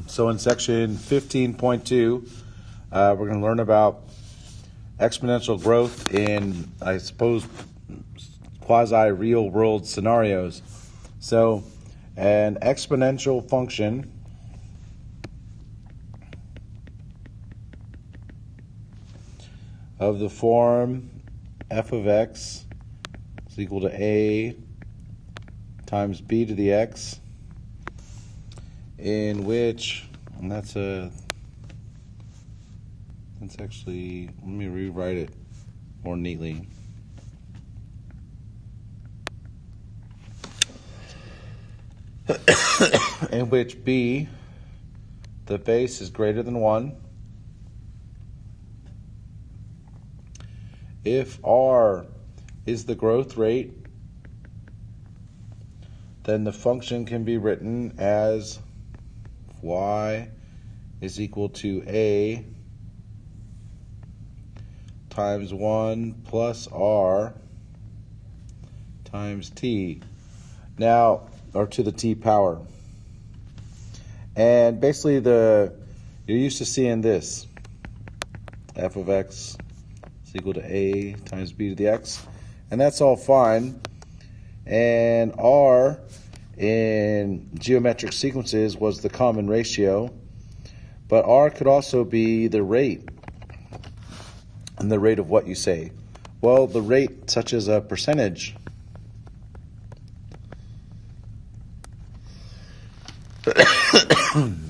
So in section 15.2, we're going to learn about exponential growth in, I suppose, quasi-real world scenarios. So an exponential function of the form f of x is equal to a times b to the x, in which, and that's actually, let me rewrite it more neatly. In which b, the base, is greater than 1. If r is the growth rate, then the function can be written as y is equal to a times 1 plus r times t. Now, or to the t power. And basically you're used to seeing this. F of x is equal to a times b to the x. And that's all fine. And r in geometric sequences was the common ratio. But r could also be the rate. And the rate of what you say? Well, the rate such as a percentage.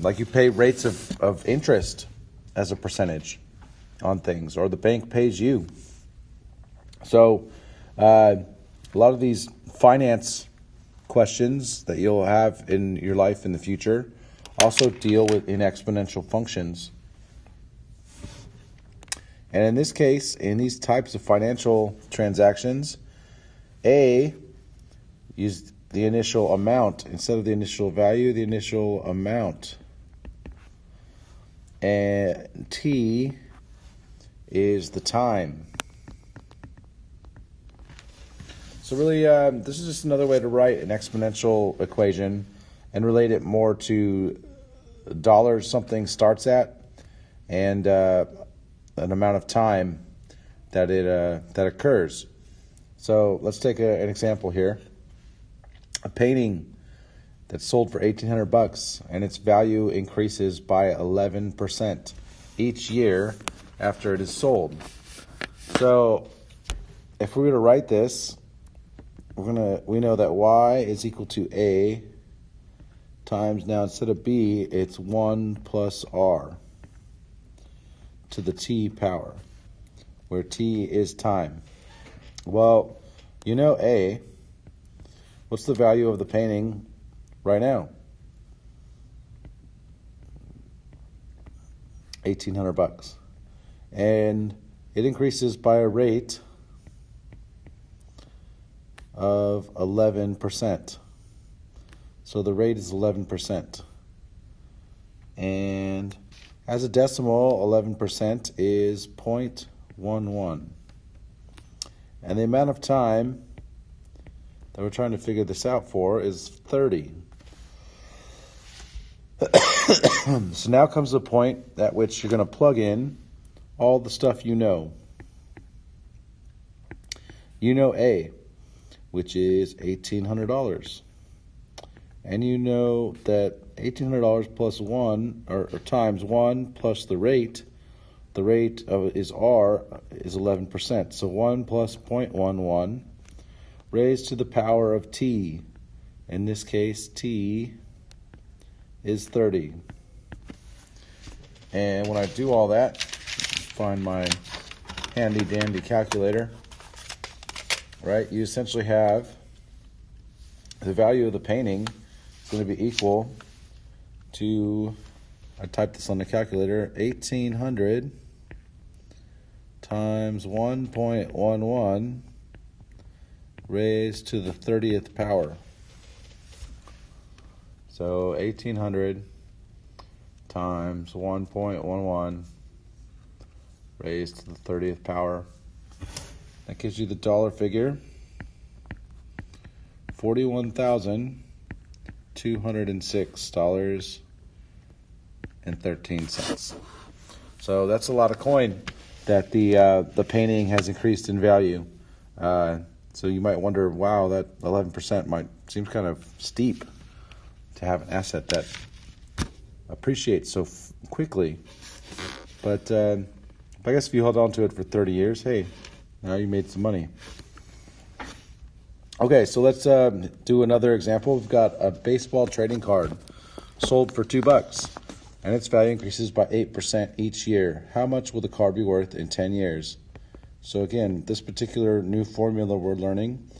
Like you pay rates of interest as a percentage on things, or the bank pays you. So a lot of these finance questions that you'll have in your life in the future also deal with in exponential functions. And in this case, in these types of financial transactions, A is the initial amount. Instead of the initial value, the initial amount. And T is the time. So really, this is just another way to write an exponential equation and relate it more to dollars something starts at and an amount of time that that occurs. So let's take an example here. A painting that's sold for $1,800 and its value increases by 11% each year after it is sold. So if we were to write this, we know that y is equal to a times, now instead of b, it's 1 plus r to the t power, where t is time. Well, you know a. What's the value of the painting right now? $1,800. And it increases by a rate of 11%. So the rate is 11%. And as a decimal, 11% is 0.11. And the amount of time that we're trying to figure this out for is 30. So now comes the point at which you're going to plug in all the stuff you know. You know A, which is $1,800. And you know that $1,800 plus 1, or times 1 plus the rate is R, is 11%. So 1 plus 0.11 raised to the power of t. In this case, t is 30. And when I do all that, find my handy dandy calculator, right? You essentially have the value of the painting is going to be equal to, I typed this on the calculator, 1,800 times 1.11 raised to the 30th power. So 1,800 times 1.11 raised to the 30th power. That gives you the dollar figure, $41,200. $206.13. So that's a lot of coin that the painting has increased in value. So you might wonder, wow, that 11% might seems kind of steep to have an asset that appreciates so quickly. But I guess if you hold on to it for 30 years, hey, now you made some money. Okay, so let's do another example. We've got a baseball trading card sold for $2, and its value increases by 8% each year. How much will the card be worth in 10 years? So again, this particular new formula we're learning,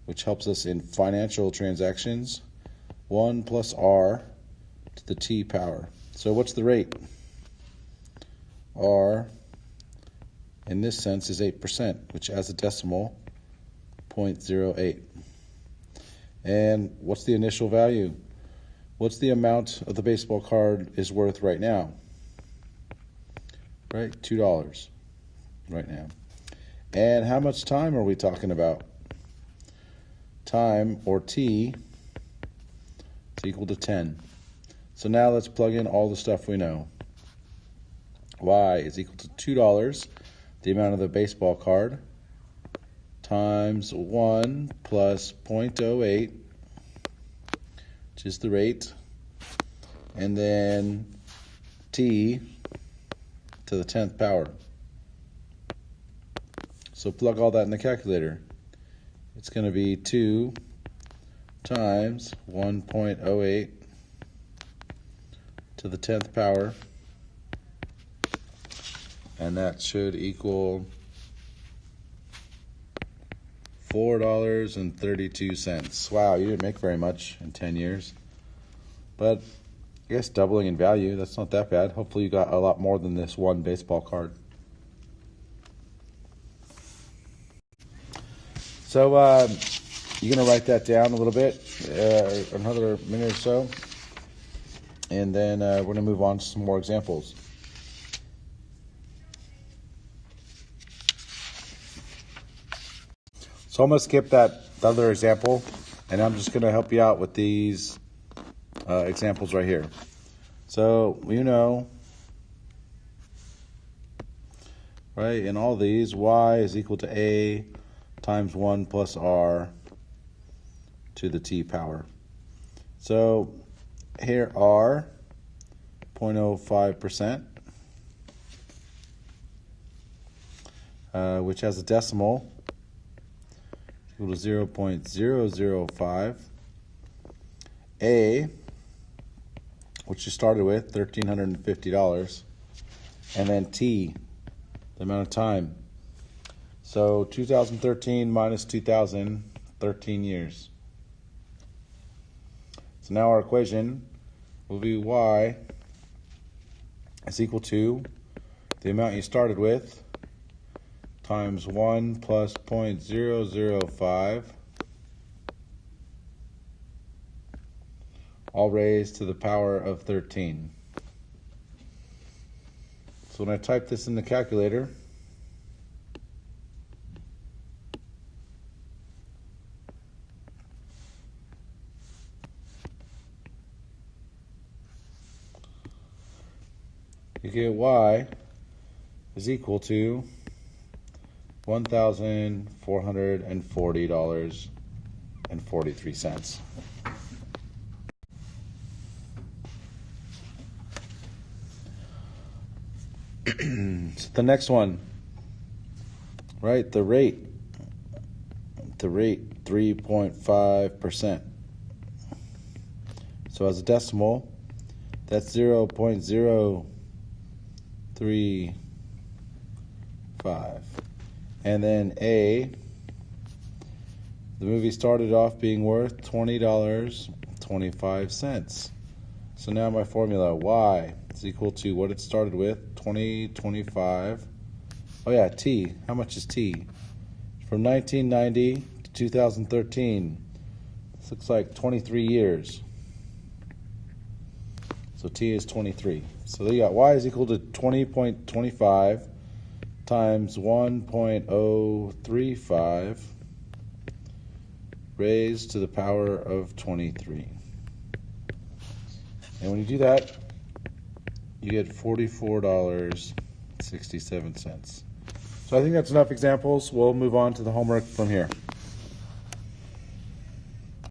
which helps us in financial transactions, 1 plus R to the T power. So what's the rate? R, in this sense, is 8%, which as a decimal, 0.08. And what's the initial value? What's the amount of the baseball card is worth right now? Right, $2 right now. And how much time are we talking about? Time, or T, is equal to 10. So now let's plug in all the stuff we know. Y is equal to $2, the amount of the baseball card, times 1 plus 0.08, which is the rate, and then T to the 10th power. So plug all that in the calculator. It's going to be 2 times 1.08 to the 10th power, and that should equal $4.32. Wow, you didn't make very much in 10 years. But I guess doubling in value, that's not that bad. Hopefully you got a lot more than this one baseball card. So you're going to write that down a little bit, another minute or so, and then we're going to move on to some more examples. So I'm going to skip that other example, and I'm just going to help you out with these examples right here. So you know, right, in all these, y is equal to a times 1 plus r to the t power. So here r, 0.05%, which has a decimal equal to 0.005. A, which you started with, $1,350, and then T, the amount of time. So 2013 minus 2000, 13 years. So now our equation will be y is equal to the amount you started with times 1 plus 0.005, all raised to the power of 13. So when I type this in the calculator, you get y is equal to $1,440.43. So the next one, right? The rate, 3.5%. So as a decimal, that's 0.035. And then A, the movie started off being worth $20.25. So now my formula, y is equal to what it started with, 20.25. Oh yeah, T, how much is T? From 1990 to 2013, this looks like 23 years. So T is 23. So you got y is equal to 20.25 times 1.035 raised to the power of 23. And when you do that, you get $44.67. So I think that's enough examples. We'll move on to the homework from here.